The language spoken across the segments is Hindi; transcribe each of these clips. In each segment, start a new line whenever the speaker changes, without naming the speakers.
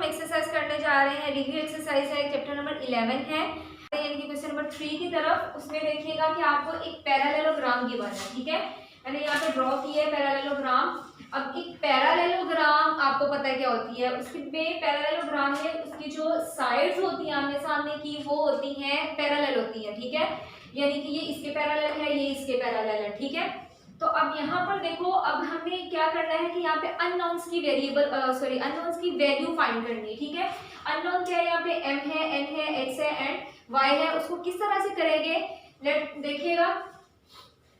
हम एक्सरसाइज करने जा रहे हैं, रिव्यू एक्सरसाइज है, चैप्टर नंबर 11 है, यानी कि क्वेश्चन नंबर 3 की तरफ। उसमें देखिएगा कि आपको एक पैरेललोग्राम गिवन है, ठीक है। मैंने यहाँ पे ड्रॉ किया है पैरेललोग्राम। अब एक पैरेललोग्राम आपको पता है क्या होती है, उसके में पैरेललोग्राम में उसकी जो साइड्स होती हैं आमने सामने की वो होती हैं पैरेलल होती हैं, ठीक है। यानी कि ये इसके पैरेलल है, ये इसके पैरेलल है, ठीक है। तो अब यहाँ पर देखो, अब हमें क्या करना है कि यहाँ पे अननोन्स की अननोन्स की वैल्यू फाइंड करनी है, ठीक है। अननोन क्या है, यहाँ पे m है, n है, x है एंड y है। उसको किस तरह से करेंगे, देखिएगा।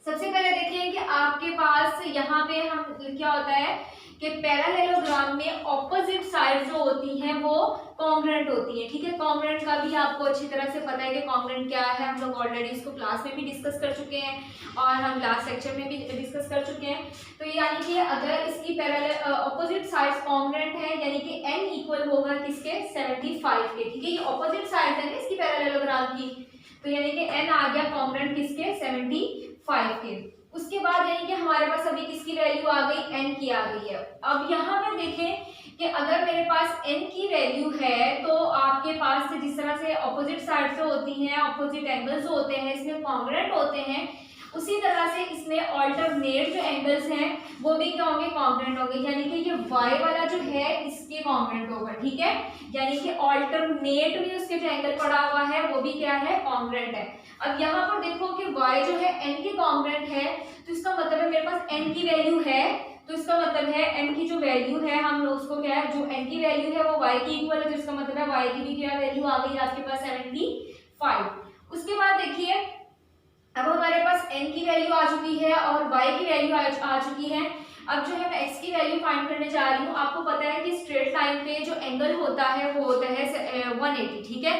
सबसे पहले देखिए कि आपके पास यहाँ पे हम क्या होता है कि पैरेललोग्राम में ऑपोजिट साइड जो होती हैं वो कॉन्ग्रुएंट होती है, ठीक है। कॉन्ग्रुएंट का भी आपको अच्छी तरह से पता है कि कॉन्ग्रुएंट क्या है। हम लोग ऑलरेडी इसको क्लास में भी डिस्कस कर चुके हैं और हम लास्ट लेक्चर में भी डिस्कस कर चुके हैं। तो यानी कि अगर इसकी पैरेलल ऑपोजिट साइड्स कॉन्ग्रुएंट है, यानी कि n इक्वल होगा किसके, 75 के, ठीक है। ये ऑपोजिट साइड है ना इसकी पैरेललोग्राम की, तो यानी कि n आ गया कॉन्ग्रुएंट किसके, 75 के। उसके बाद यानी कि हमारे पास अभी किसकी वैल्यू आ गई, n की आ गई है। अब यहाँ पर देखें कि अगर मेरे पास n की वैल्यू है तो आपके पास जिस तरह से ऑपोजिट साइड जो होती हैं, ऑपोजिट एंगल्स जो होते हैं इसमें कॉन्ग्रुएंट होते हैं, उसी तरह से इसमें ऑल्टरनेट जो एंगल्स हैं वो भी क्या होंगे, कॉन्ग्रुएंट होंगे। यानी कि ये y वाला जो है इसके कॉन्ग्रुएंट होगा, ठीक है। यानी कि ऑल्टरनेट में उसके जो एंगल पड़ा हुआ है वो भी क्या है, कॉन्ग्रुएंट है। अब यहाँ पर देखो कि y जो है n के कॉन्ग्रुएंट है, तो इसका मतलब है मेरे पास n की वैल्यू है, तो इसका मतलब है n की जो वैल्यू है हम लोग उसको क्या है, जो n की वैल्यू है वो y की इक्वल है, तो इसका मतलब है y की भी क्या वैल्यू आ गई आपके पास 75। उसके बाद देखिए अब हमारे पास n की वैल्यू आ चुकी है और y की वैल्यू आ चुकी है। अब जो है मैं x की वैल्यू फाइंड करने जा रही हूँ। आपको पता है कि स्ट्रेट लाइन पे जो एंगल होता है वो होता है 180, ठीक है,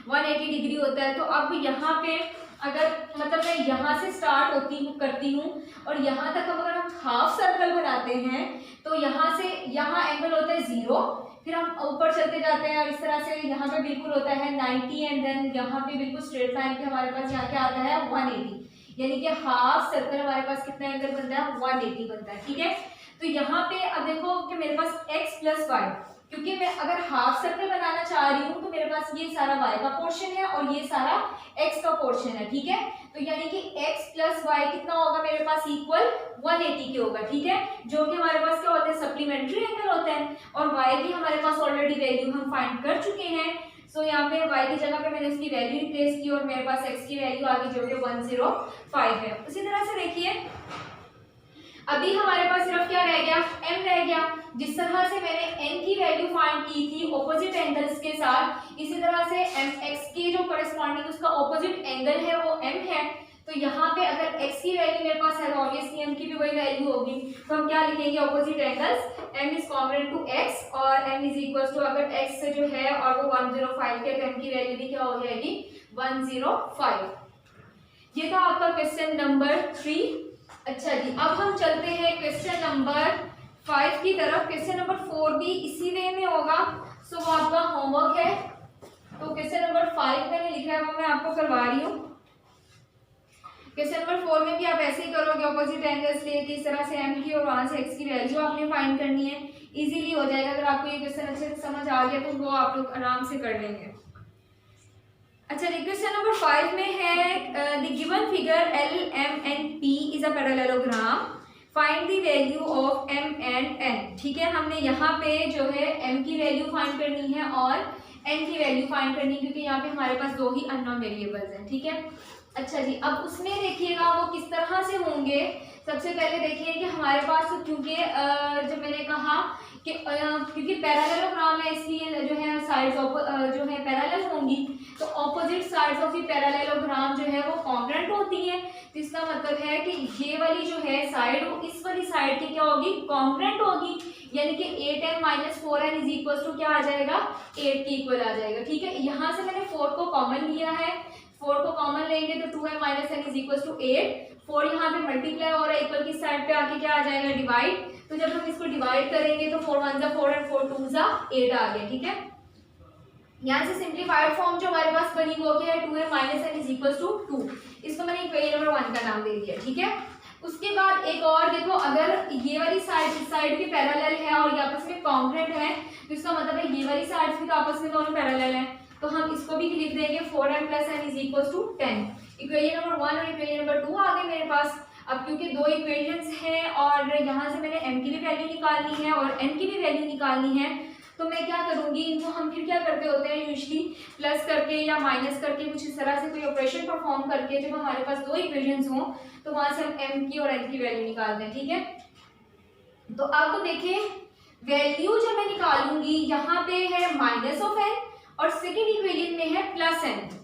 180 डिग्री होता है। तो अब यहाँ पे अगर मतलब मैं यहाँ से स्टार्ट करती हूँ और यहाँ तक अगर हम हाफ सर्कल बनाते हैं तो यहाँ से यहाँ एंगल होता है 0, फिर हम ऊपर चलते जाते हैं और इस तरह से यहाँ पे बिल्कुल होता है 90 एंड देन यहाँ पे बिल्कुल स्ट्रेट लाइन पे हमारे पास यहाँ क्या आता है 180, यानी कि हाफ सर्कल हमारे पास कितना एंगल बनता है, 180 बनता है, ठीक है। तो यहाँ पे अब देखो कि मेरे पास x प्लस वाई, क्योंकि मैं अगर हाफ सर्कल बनाना चाह रही हूँ तो मेरे पास ये सारा y का पोर्शन है और ये सारा x का पोर्शन है, ठीक है। तो यानी कि x प्लस वाई कितना होगा मेरे पास, इक्वल 180 के होगा, ठीक है, जो कि हमारे पास क्या होता है, सप्लीमेंट्री एंगल होता है। और y की हमारे पास ऑलरेडी वैल्यू हम फाइंड कर चुके हैं। सो यहाँ पे y की जगह पे मैंने उसकी वैल्यू रिप्लेस की और मेरे पास x की वैल्यू आ गई जो कि 105 है। उसी तरह से देखिए अभी हमारे पास सिर्फ क्या रह गया, m रह गया। जिस तरह से मैंने n की वैल्यू फाइंड की थी ऑपोजिट एंगल्स के साथ, इसी तरह से x के जो कॉरेस्पॉन्डिंग उसका ऑपोजिट एंगल है वो m है। तो यहाँ पे अगर x की वैल्यू मेरे पास है तो ऑब्वियसली m की भी वही वैल्यू होगी। तो हम क्या लिखेंगे, opposite angles m is congruent to x और m इज इक्वल टू, अगर x से जो है और वो 105 के, तो m की वैल्यू भी क्या हो जाएगी, 105। ये था आपका क्वेश्चन नंबर 3। अच्छा जी, अब हम चलते हैं क्वेश्चन नंबर 5 की तरफ। क्वेश्चन नंबर 4 भी इसी वे में होगा, सो वो आपका होमवर्क है। तो क्वेश्चन नंबर 5 मैंने लिखा है वो मैं आपको करवा रही हूँ। क्वेश्चन नंबर 4 में भी आप ऐसे ही करोगे, ऑपोजिट एंगल्स लेके इस तरह से m की और वहां से x की वैल्यू आपने फाइंड करनी है। इजीली हो जाएगा, अगर आपको ये क्वेश्चन अच्छे से समझ आ गया तो वो आप लोग आराम से कर लेंगे। अच्छा, क्वेश्चन नंबर 5 में है the given figure L, M and P is a parallelogram, find the value of M and N, ठीक है। हमने यहाँ पे जो है M की वैल्यू फाइंड करनी है और N की वैल्यू फाइंड करनी है, क्योंकि यहाँ पे हमारे पास दो ही अननोन वेरिएबल्स हैं, ठीक है। अच्छा जी, अब उसमें देखिएगा वो किस तरह से होंगे। सबसे पहले देखिए कि हमारे पास क्योंकि जब मैंने कहा कि क्योंकि पैरेललोग्राम है इसलिए जो है साइड्स जो है पैरेलल होंगी, तो opposite sides of the parallelogram जो है वो कॉन्ग्रुएंट होती है। तो इसका मतलब है कि ये वाली जो है साइड वो इस वाली साइड की क्या होगी, कॉन्ग्रुएंट होगी। यानी कि 8m - 4n is equal to क्या आ जाएगा, 8 के इक्वल आ जाएगा, ठीक है। यहाँ से मैंने 4 को कॉमन लिया है, 4 को कॉमन लेंगे तो 2m - n is equal to 8। 4 यहाँ पे मल्टीप्लाई हो रहा है, इक्वल की साइड पे आके क्या आ जाएगा, डिवाइड। तो जब हम इसको डिवाइड करेंगे तो 4 1 4 एंड 4 2 8 आ गया, ठीक है। यहाँ से सिंप्लीफाइड फॉर्म जो हमारे पास बनी वो क्या है, 2m - n is equal to 2। इसको मैंने इक्वेशन नंबर 1 का नाम दे दिया, ठीक है। उसके बाद एक और देखो, अगर ये वाली साइड इस साइड के पैरेलल है और ये आपस में कॉन्ग्रुएंट है, तो इसका मतलब है ये वाली साइड्स भी तो आपस में दोनों पैरेलल हैं, तो हम इसको भी लिख देंगे 4m plus n is equal to 10। Equation number 1 और इक्वेशन नंबर 2 आ गए मेरे पास। अब क्योंकि दो इक्वेशंस हैं और यहाँ से मैंने m की भी वैल्यू निकालनी है और n की भी वैल्यू निकालनी है, तो मैं क्या करूँगी, इनको हम फिर क्या करते होते हैं यूजुअली प्लस करके या माइनस करके कुछ इस तरह से कोई ऑपरेशन परफॉर्म करके, जब हमारे पास दो इक्वेशंस हों तो वहाँ से हम m की और n की वैल्यू निकालते हैं, ठीक है। तो अब देखिए वैल्यू जब मैं निकालूंगी, यहाँ पे है माइनस ऑफ n और सेकेंड इक्वेशन में है प्लस n।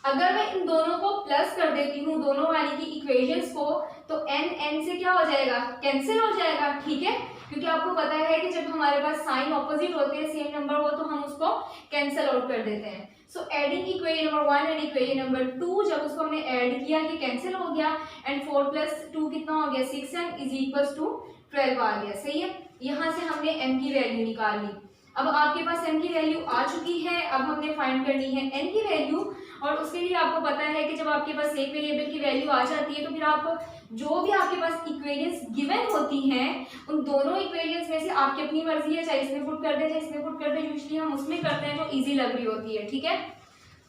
अगर मैं इन दोनों को प्लस कर देती हूँ, दोनों वाली की इक्वेशंस को, तो n से क्या हो जाएगा, कैंसिल हो जाएगा, ठीक है। क्योंकि आपको पता है कि जब हमारे पास साइन ऑपोजिट होते हैं सेम नंबर हो तो हम उसको कैंसिल आउट कर देते हैं। So adding equation number 1 and equation number 2, जब उसको हमने ऐड किया कि कैंसिल हो गया, एंड 4 प्लस 2 कितना हो गया 6m इज इक्वल टू 12 आ गया, सही है। यहाँ से हमने m की वैल्यू निकाल ली। अब आपके पास m की वैल्यू आ चुकी है, अब हमने फाइंड करनी है n की वैल्यू। और उसके लिए आपको पता है कि जब आपके पास एक वेरिएबल की वैल्यू आ जाती है तो फिर आप जो भी आपके पास इक्वेशंस गिवन होती हैं उन दोनों इक्वेशंस में से आपकी अपनी मर्जी है, चाहे इसमें पुट कर दे चाहे इसमें पुट कर दे, यूजुअली हम उसमें करते हैं जो इजी लग रही होती है, ठीक है।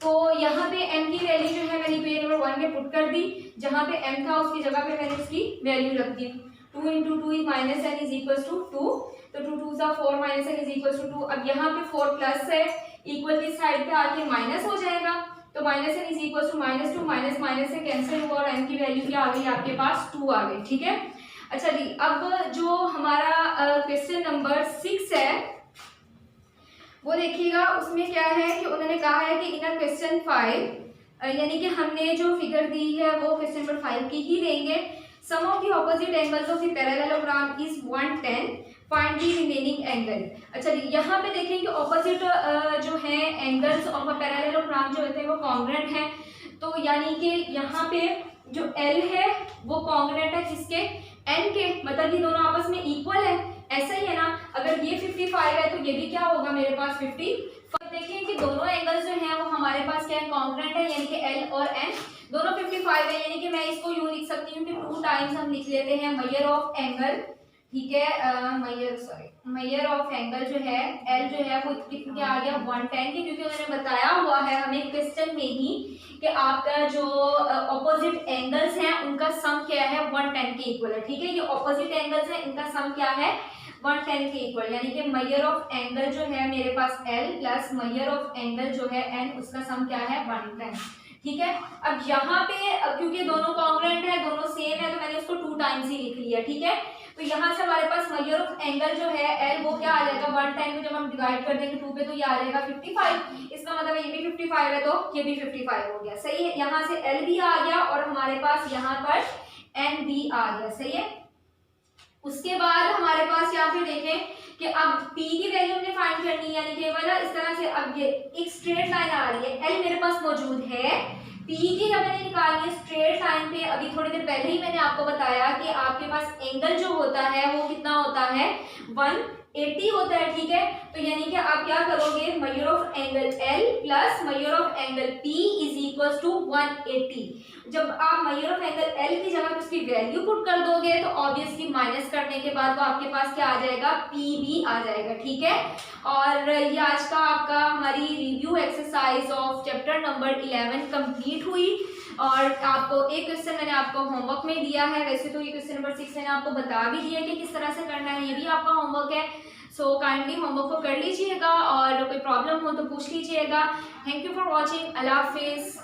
तो यहाँ पे m की वैल्यू जो है मैंने इक्वेशन नंबर 1 में पुट कर दी, जहाँ पे m था उसकी जगह पे मैंने उसकी वैल्यू रख दी। 2 into 2 minus n is equal to 2, तो 2 2 4 minus n is equal to 2। अब यहाँ पे 4 प्लस है, इक्वल की साइड पे आके माइनस हो जाएगा, तो minus n is equal to minus 2, minus minus से कैंसिल हुआ और n की वैल्यू क्या आ गई आपके पास 2 आ गई, ठीक है। अच्छा जी, अब जो हमारा क्वेश्चन नंबर 6 है वो देखिएगा, उसमें क्या है कि उन्होंने कहा है कि इन क्वेश्चन 5, यानी कि हमने जो फिगर दी है वो क्वेश्चन नंबर 5 की ही देंगे। Sum of the opposite angles of the parallelogram is 110, find the remaining angle. अच्छा जी, यहाँ पे देखें कि ऑपोजिट जो है एंगल्स ऑफ अ पैरेललोग्राम जो होते हैं वो कॉन्ग्रुएंट है, तो यानी कि यहाँ पे जो L है वो कॉन्ग्रुएंट है किसके, N के, मतलब ये दोनों आपस में इक्वल है, ऐसा ही है ना। अगर ये 55 है तो ये भी क्या होगा मेरे पास 55। देखिए कि दोनों एंगल्स जो हैं वो हमारे पास क्या है, कॉन्ग्रुएंट है, यानी कि L और N दोनों 55 है, यानी कि मैं इसको यूं लिख सकती हूँ कि 2 टाइम्स हम लिख लेते हैं मेजर ऑफ एंगल, ठीक है। मेजर ऑफ एंगल जो है L जो है वो कितने आ गया 110 के, क्योंकि उन्होंने बताया हुआ है हमें क्वेश्चन में ही कि आपका जो ऑपोजिट एंगल्स हैं उनका सम क्या है 110 के इक्वल है, ठीक है। ये ऑपोजिट एंगल्स हैं, इनका सम क्या है 110 के इक्वल, यानी कि मेजर ऑफ एंगल जो है मेरे पास L plus measure of angle जो है N, उसका सम क्या है 110, ठीक है। अब यहाँ पे क्योंकि दोनों कॉन्ग्रुएंट है, दोनों सेम है, तो मैंने उसको 2 टाइम्स ही लिख लिया, ठीक है। तो यहाँ से हमारे पास मेजर ऑफ एंगल जो है L वो क्या आ जाएगा 110 को जब हम डिवाइड कर देंगे 2 पे तो ये आ जाएगा 55। इसका मतलब ये भी 55 है तो ये भी 55 हो गया, सही है। यहाँ से L भी आ गया और हमारे पास यहाँ पर N भी आ गया, सही है। उसके बाद हमारे पास यहाँ पे देखें कि अब P की वैल्यू हमने फाइंड करनी है, यानी केवल इस तरह से अब ये एक स्ट्रेट लाइन आ रही है, L मेरे पास मौजूद है, P की जब मैंने निकालनी है स्ट्रेट लाइन पे, अभी थोड़ी देर पहले ही मैंने आपको बताया कि आपके पास एंगल जो होता है वो कितना होता है 180 होता है, ठीक है। तो यानी कि आप क्या करोगे, measure of angle L plus measure of angle P is equal to 180। जब आप मेजर ऑफ एंगल L की जगह उसकी वैल्यू पुट कर दोगे तो ऑब्वियसली माइनस करने के बाद वो आपके पास क्या आ जाएगा P भी आ जाएगा, ठीक है। और ये आज का आपका हमारी review exercise of chapter number 11 complete हुई। और आपको एक क्वेश्चन मैंने आपको होमवर्क में दिया है, वैसे तो ये क्वेश्चन नंबर 6 मैंने आपको बता भी दिया कि किस तरह से करना है, ये भी आपका होमवर्क है। सो काइंडली होमवर्क को कर लीजिएगा और कोई प्रॉब्लम हो तो पूछ लीजिएगा। थैंक यू फॉर वॉचिंग, अल्लाह हाफिज़।